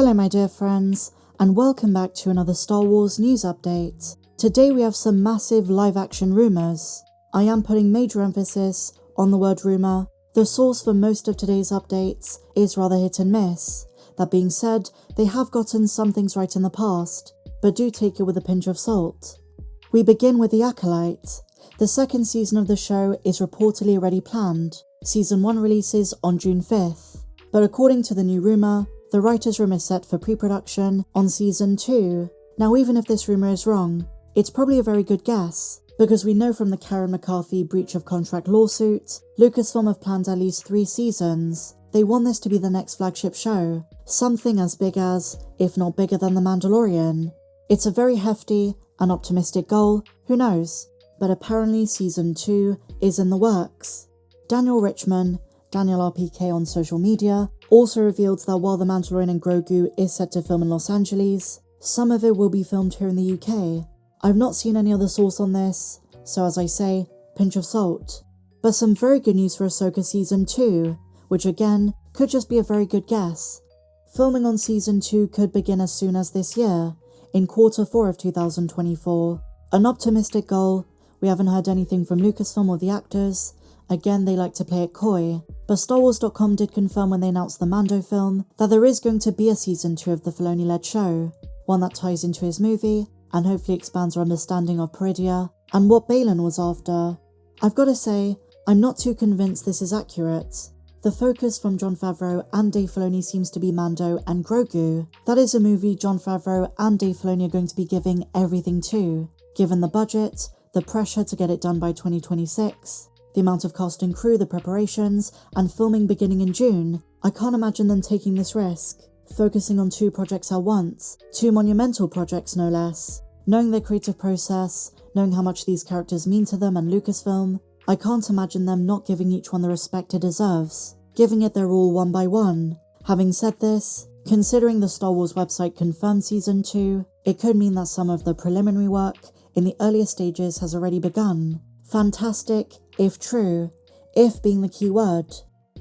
Hello my dear friends, and welcome back to another Star Wars news update. Today we have some massive live-action rumours. I am putting major emphasis on the word rumour. The source for most of today's updates is rather hit and miss. That being said, they have gotten some things right in the past, but do take it with a pinch of salt. We begin with The Acolyte. The second season of the show is reportedly already planned. Season 1 releases on June 5th. But according to the new rumour, the writer's room is set for pre-production on Season 2. Now even if this rumour is wrong, it's probably a very good guess, because we know from the Karen McCarthy breach of contract lawsuit, Lucasfilm have planned at least 3 seasons. They want this to be the next flagship show, something as big as, if not bigger than The Mandalorian. It's a very hefty and optimistic goal, who knows, but apparently Season 2 is in the works. Daniel Richman, Daniel RPK on social media, also revealed that while The Mandalorian and Grogu is set to film in Los Angeles, some of it will be filmed here in the UK. I've not seen any other source on this, so as I say, pinch of salt. But some very good news for Ahsoka Season 2, which again, could just be a very good guess. Filming on Season 2 could begin as soon as this year, in Q4 of 2024. An optimistic goal. We haven't heard anything from Lucasfilm or the actors. Again, they like to play it coy, but StarWars.com did confirm when they announced the Mando film that there is going to be a Season 2 of the Filoni-led show, one that ties into his movie and hopefully expands our understanding of Peridea and what Baylan was after. I've got to say, I'm not too convinced this is accurate. The focus from Jon Favreau and Dave Filoni seems to be Mando and Grogu. That is a movie Jon Favreau and Dave Filoni are going to be giving everything to, given the budget, the pressure to get it done by 2026. The amount of cast and crew, the preparations, and filming beginning in June, I can't imagine them taking this risk, focusing on 2 projects at once, 2 monumental projects no less. Knowing their creative process, knowing how much these characters mean to them and Lucasfilm, I can't imagine them not giving each one the respect it deserves, giving it their all one by one. Having said this, considering the Star Wars website confirmed Season 2, it could mean that some of the preliminary work in the earlier stages has already begun. Fantastic, if true, if being the key word.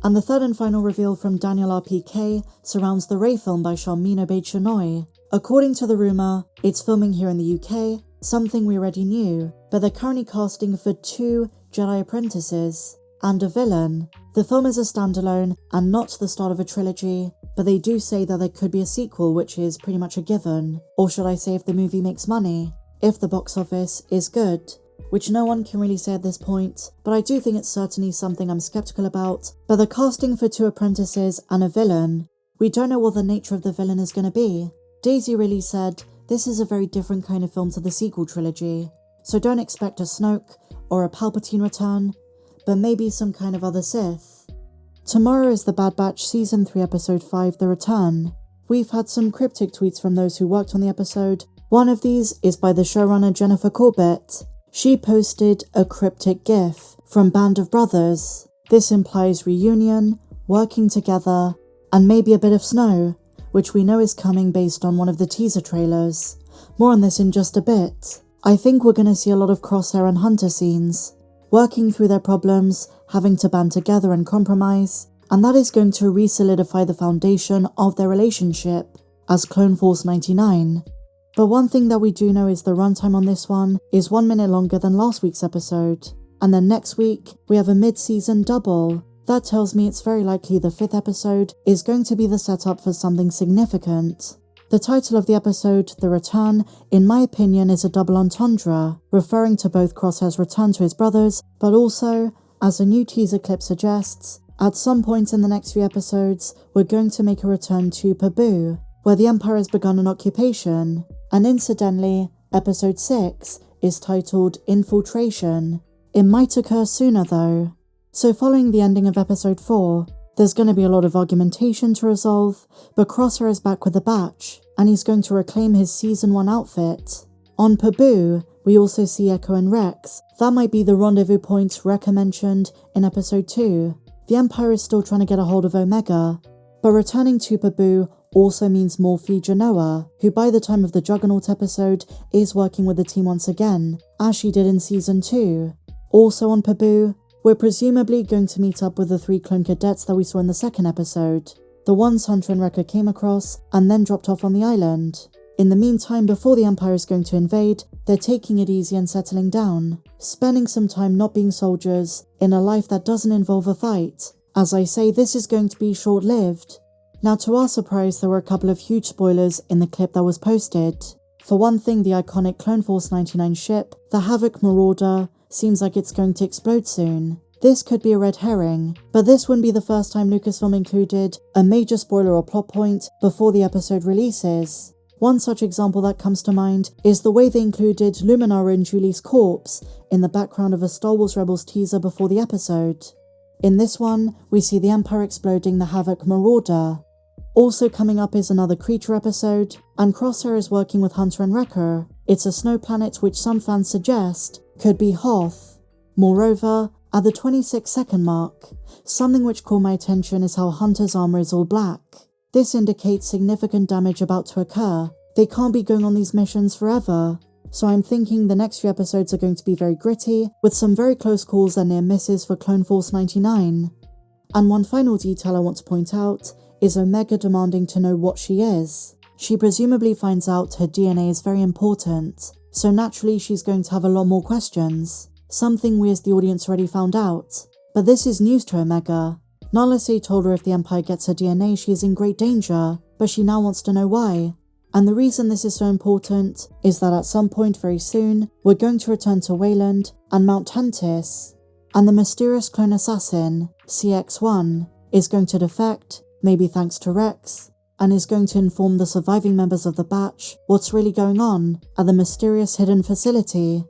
And the third and final reveal from Daniel RPK surrounds the Rey film by Sharmeen Obaid-Chinoy. According to the rumour, it's filming here in the UK, something we already knew, but they're currently casting for 2 Jedi apprentices and a villain. The film is a standalone and not the start of a trilogy, but they do say that there could be a sequel, which is pretty much a given. Or should I say if the movie makes money, if the box office is good. Which no one can really say at this point, but I do think it's certainly something I'm skeptical about. But the casting for 2 apprentices and a villain, we don't know what the nature of the villain is going to be. Daisy really said, this is a very different kind of film to the sequel trilogy, so don't expect a Snoke or a Palpatine return, but maybe some kind of other Sith. Tomorrow is The Bad Batch Season 3 Episode 5 The Return. We've had some cryptic tweets from those who worked on the episode. One of these is by the showrunner Jennifer Corbett. She posted a cryptic gif from Band of Brothers. This implies reunion, working together, and maybe a bit of snow, which we know is coming based on one of the teaser trailers. More on this in just a bit. I think we're going to see a lot of Crosshair and Hunter scenes, working through their problems, having to band together and compromise, and that is going to re-solidify the foundation of their relationship as Clone Force 99. But one thing that we do know is the runtime on this one is 1 minute longer than last week's episode. And then next week, we have a mid-season double. That tells me it's very likely the 5th episode is going to be the setup for something significant. The title of the episode, The Return, in my opinion is a double entendre, referring to both Crosshair's return to his brothers, but also, as a new teaser clip suggests, at some point in the next few episodes, we're going to make a return to Pabu, where the Empire has begun an occupation. And incidentally, Episode 6 is titled Infiltration. It might occur sooner though. So following the ending of Episode 4, there's going to be a lot of argumentation to resolve, but Crosshair is back with the batch, and he's going to reclaim his Season 1 outfit. On Pabu, we also see Echo and Rex. That might be the rendezvous point Wrecker mentioned in Episode 2. The Empire is still trying to get a hold of Omega, but returning to Pabu also means Morphe Genoa, who by the time of the Juggernaut episode is working with the team once again, as she did in Season 2. Also on Pabu, we're presumably going to meet up with the 3 clone cadets that we saw in the 2nd episode. the ones Hunter and Wrecker came across and then dropped off on the island. In the meantime, before the Empire is going to invade, they're taking it easy and settling down, spending some time not being soldiers in a life that doesn't involve a fight. As I say, this is going to be short-lived. Now, to our surprise, there were a couple of huge spoilers in the clip that was posted. For one thing, the iconic Clone Force 99 ship, the Havoc Marauder, seems like it's going to explode soon. This could be a red herring, but this wouldn't be the first time Lucasfilm included a major spoiler or plot point before the episode releases. One such example that comes to mind is the way they included Luminara and Julie's corpse in the background of a Star Wars Rebels teaser before the episode. In this one, we see the Empire exploding the Havoc Marauder. Also coming up is another creature episode, and Crosshair is working with Hunter and Wrecker. It's a snow planet which some fans suggest could be Hoth. Moreover, at the 26-second mark, something which caught my attention is how Hunter's armor is all black. This indicates significant damage about to occur. They can't be going on these missions forever, so I'm thinking the next few episodes are going to be very gritty, with some very close calls and near misses for Clone Force 99. And one final detail I want to point out is Omega demanding to know what she is. She presumably finds out her DNA is very important, so naturally she's going to have a lot more questions, something we as the audience already found out. But this is news to Omega. Nala Se told her if the Empire gets her DNA, she is in great danger, but she now wants to know why. And the reason this is so important is that at some point very soon, we're going to return to Wayland and Mount Tantis, and the mysterious clone assassin, CX-1, is going to defect, maybe thanks to Rex, and is going to inform the surviving members of the batch what's really going on at the mysterious hidden facility.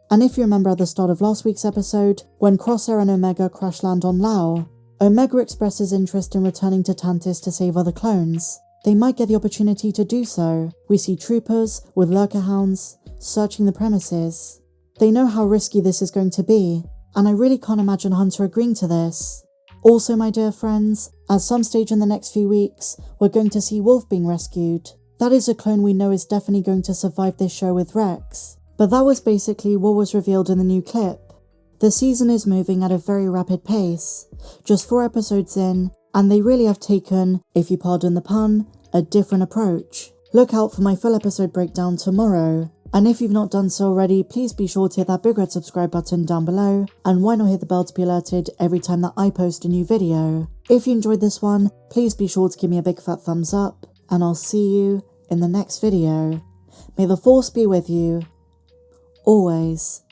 And if you remember at the start of last week's episode, when Crosshair and Omega crash land on Lao, Omega expresses interest in returning to Tantis to save other clones. They might get the opportunity to do so. We see troopers with lurker hounds searching the premises. They know how risky this is going to be, and I really can't imagine Hunter agreeing to this. Also, my dear friends, at some stage in the next few weeks, we're going to see Wolf being rescued. That is a clone we know is definitely going to survive this show with Rex. But that was basically what was revealed in the new clip. The season is moving at a very rapid pace, just 4 episodes in, and they really have taken, if you pardon the pun, a different approach. Look out for my full episode breakdown tomorrow, and if you've not done so already, please be sure to hit that big red subscribe button down below, and why not hit the bell to be alerted every time that I post a new video. If you enjoyed this one, please be sure to give me a big fat thumbs up, and I'll see you in the next video. May the Force be with you, always.